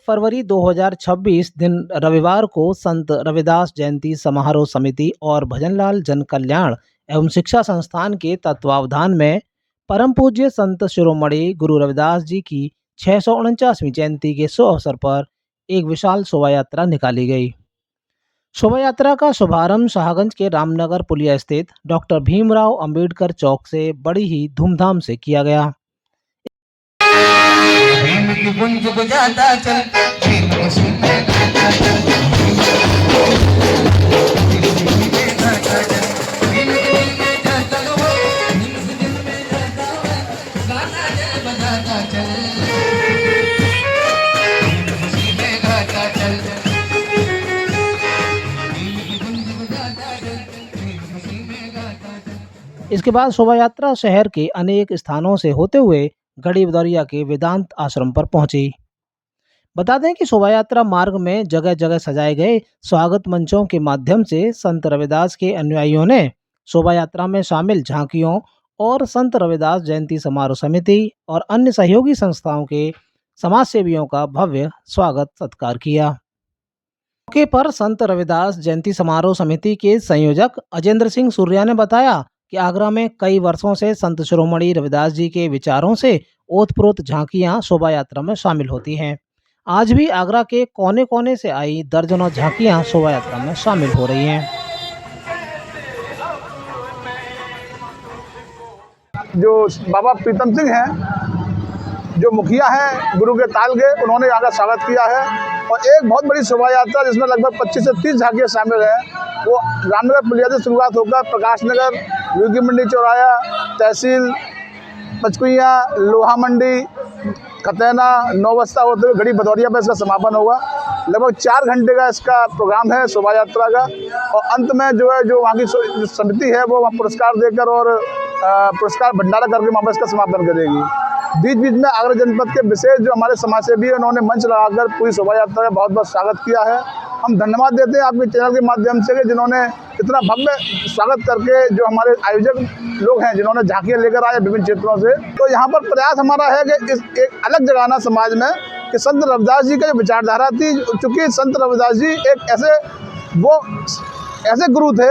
फरवरी 2026 दिन रविवार को संत रविदास जयंती समारोह समिति और भजनलाल जन कल्याण एवं शिक्षा संस्थान के तत्वावधान में परम पूज्य संत शिरोमणि गुरु रविदास जी की 649वीं जयंती के शुभ अवसर पर एक विशाल शोभा यात्रा निकाली गई। शोभा यात्रा का शुभारंभ शाहगंज के रामनगर पुलिया स्थित डॉक्टर भीमराव अंबेडकर चौक से बड़ी ही धूमधाम से किया गया। भीम की गुंज बजाता चल, भीम खुशी में गाता चल, गाता चल, भीम के दिल में जाता हो, भीम के दिल में जाता हो, गाता चल बजाता चल, भीम खुशी में गाता चल, भीम की गुंज बजाता चल, भीम खुशी में गाता चल। इसके बाद शोभा यात्रा शहर के अनेक स्थानों से होते हुए गढ़ी बदौरिया के वेदांत आश्रम पर पहुंची। बता दें कि शोभा यात्रा मार्ग में जगह जगह सजाए गए स्वागत मंचों के माध्यम से संत रविदास के अनुयायियों ने शोभा यात्रा में शामिल झांकियों और संत रविदास जयंती समारोह समिति और अन्य सहयोगी संस्थाओं के समाज सेवियों का भव्य स्वागत सत्कार किया। मौके पर संत रविदास जयंती समारोह समिति के संयोजक अजेंद्र सिंह सूर्या ने बताया कि आगरा में कई वर्षों से संत शिरोमणि रविदास जी के विचारों से ओतप्रोत झांकियां शोभा यात्रा में शामिल होती हैं। आज भी आगरा के कोने कोने से आई दर्जनों झांकियां शोभा यात्रा में शामिल हो रही हैं। जो बाबा प्रीतम सिंह हैं, जो मुखिया हैं गुरु के ताल के, उन्होंने यहाँ का स्वागत किया है और एक बहुत बड़ी शोभा यात्रा जिसमें लगभग 25 से 30 झांकियाँ शामिल हैं, वो रामनगर पुलिया से शुरुआत होकर प्रकाश नगर, योगी मंडी चौराया, तहसील पचकुइया, लोहा मंडी, खतैना, नौबस्ता होते हुए गढ़ी बदौरिया पर इसका समापन होगा। लगभग 4 घंटे का इसका प्रोग्राम है शोभा यात्रा का और अंत में जो है जो वहाँ की जो समिति है वो वहाँ पुरस्कार देकर और पुरस्कार भंडारा करके वहाँ पर इसका समापन करेगी। बीच बीच में आगरा जनपद के विशेष जो हमारे समाज सेवी है उन्होंने मंच लगाकर पूरी शोभा यात्रा का बहुत बहुत स्वागत किया है। हम धन्यवाद देते हैं आपके चैनल के माध्यम से कि जिन्होंने इतना भव्य स्वागत करके जो हमारे आयोजक लोग हैं जिन्होंने झांकियाँ लेकर आए विभिन्न क्षेत्रों से। तो यहाँ पर प्रयास हमारा है कि इस एक अलग जगाना समाज में कि संत रविदास जी का जो विचारधारा थी, चूँकि संत रविदास जी एक ऐसे गुरु थे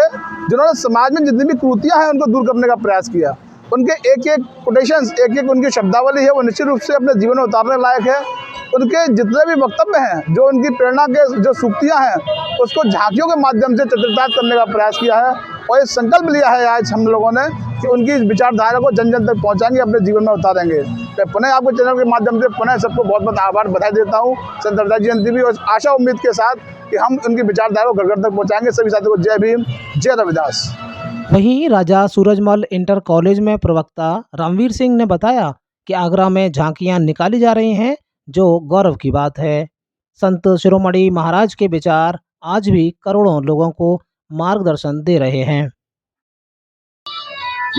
जिन्होंने समाज में जितनी भी कुरीतियाँ हैं उनको दूर करने का प्रयास किया। उनके एक एक कोटेशंस, एक एक उनकी शब्दावली है वो निश्चित रूप से अपने जीवन में उतारने लायक है। उनके जितने भी वक्तव्य हैं, जो उनकी प्रेरणा के जो सूक्तियाँ हैं, उसको झांकियों के माध्यम से चित्रित करने का प्रयास किया है और ये संकल्प लिया है आज हम लोगों ने कि उनकी विचारधारा को जन जन तक पहुँचाएंगे, अपने जीवन में उतारेंगे। मैं पुनः आपको चैनल के माध्यम से पुनः सबको बहुत बहुत आभार बधाई देता हूँ संत रविदास जयंती भी, और आशा उम्मीद के साथ कि हम उनकी विचारधारा को घर घर तक पहुँचाएंगे। सभी साथियों को जय भीम, जय रविदास। वहीं राजा सूरजमल इंटर कॉलेज में प्रवक्ता रामवीर सिंह ने बताया कि आगरा में झांकियां निकाली जा रही हैं, जो गौरव की बात है। संत शिरोमणि महाराज के विचार आज भी करोड़ों लोगों को मार्गदर्शन दे रहे हैं।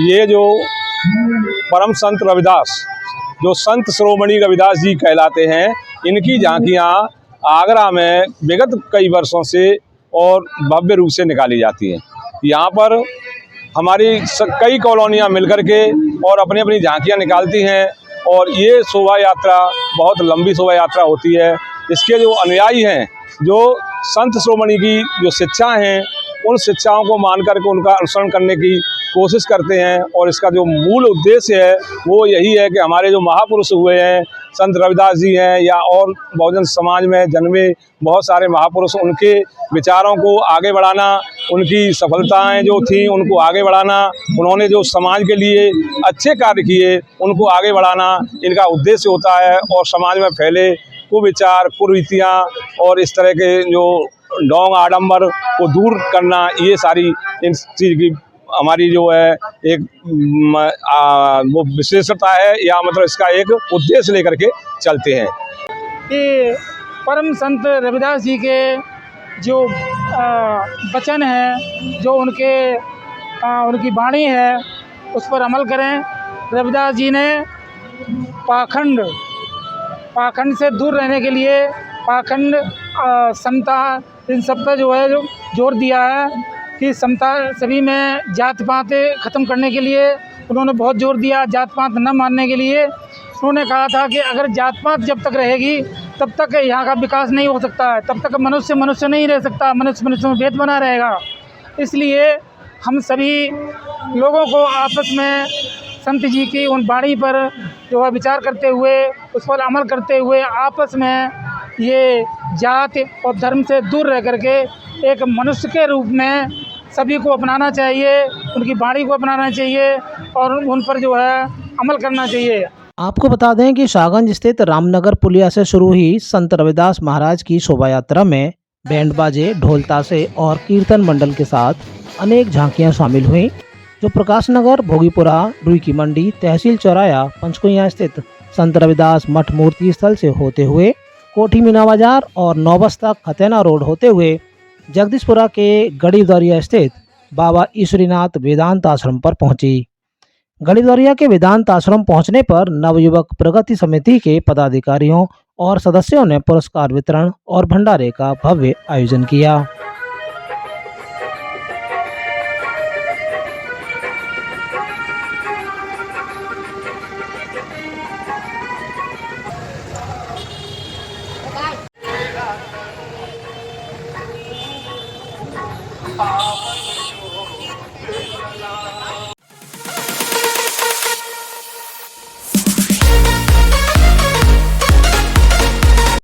ये जो परम संत रविदास, जो संत शिरोमणि रविदास जी कहलाते हैं, इनकी झांकियां आगरा में विगत कई वर्षों से और भव्य रूप से निकाली जाती हैं। यहाँ पर हमारी कई कॉलोनियाँ मिलकर के और अपनी अपनी झांकियाँ निकालती हैं और ये शोभा यात्रा बहुत लंबी शोभा यात्रा होती है। इसके जो अनुयायी हैं, जो संत शिरोमणि की जो शिक्षाएं हैं, उन शिक्षाओं को मान करके उनका अनुसरण करने की कोशिश करते हैं और इसका जो मूल उद्देश्य है वो यही है कि हमारे जो महापुरुष हुए हैं, संत रविदास जी हैं या और बहुजन समाज में जन्मे बहुत सारे महापुरुष, उनके विचारों को आगे बढ़ाना, उनकी सफलताएं जो थी उनको आगे बढ़ाना, उन्होंने जो समाज के लिए अच्छे कार्य किए उनको आगे बढ़ाना इनका उद्देश्य होता है। और समाज में फैले कुविचार, कुरीतियाँ और इस तरह के जो ढोंग आडंबर को दूर करना, ये सारी इन चीज़ की हमारी जो है एक वो विशेषता है या मतलब इसका एक उद्देश्य लेकर के चलते हैं। कि परम संत रविदास जी के जो वचन हैं, जो उनकी वाणी है, उस पर अमल करें। रविदास जी ने पाखंड से दूर रहने के लिए पाखंड, समता, इन सब पर जो है जो जोर दिया है कि समता, सभी में जात पातें ख़त्म करने के लिए उन्होंने बहुत जोर दिया। जात पात न मानने के लिए उन्होंने कहा था कि अगर जात पात जब तक रहेगी तब तक यहाँ का विकास नहीं हो सकता है, तब तक मनुष्य मनुष्य नहीं रह सकता, मनुष्य मनुष्य में भेद बना रहेगा। इसलिए हम सभी लोगों को आपस में संत जी की उन वाणी पर जो है विचार करते हुए, उस पर अमल करते हुए आपस में ये जाति और धर्म से दूर रह करके एक मनुष्य के रूप में सभी को अपनाना चाहिए, उनकी वाणी को अपनाना चाहिए और उन पर जो है अमल करना चाहिए। आपको बता दें कि शाहगंज स्थित रामनगर पुलिया से शुरू हुई संत रविदास महाराज की शोभा यात्रा में बैंड बाजे, ढोल ताशे और कीर्तन मंडल के साथ अनेक झांकियां शामिल हुईं, जो प्रकाश नगर, भोगीपुरा, रुई की मंडी, तहसील चौराया, पंचकुइयां स्थित संत रविदास मठ मूर्ति स्थल से होते हुए कोठी मीना बाजार और नौबस्ता खतेना रोड होते हुए जगदीशपुरा के गढ़ीदौरिया स्थित बाबा ईश्वरीनाथ वेदांत आश्रम पर पहुंची। गढ़ीदौरिया के वेदांत आश्रम पहुंचने पर नवयुवक प्रगति समिति के पदाधिकारियों और सदस्यों ने पुरस्कार वितरण और भंडारे का भव्य आयोजन किया।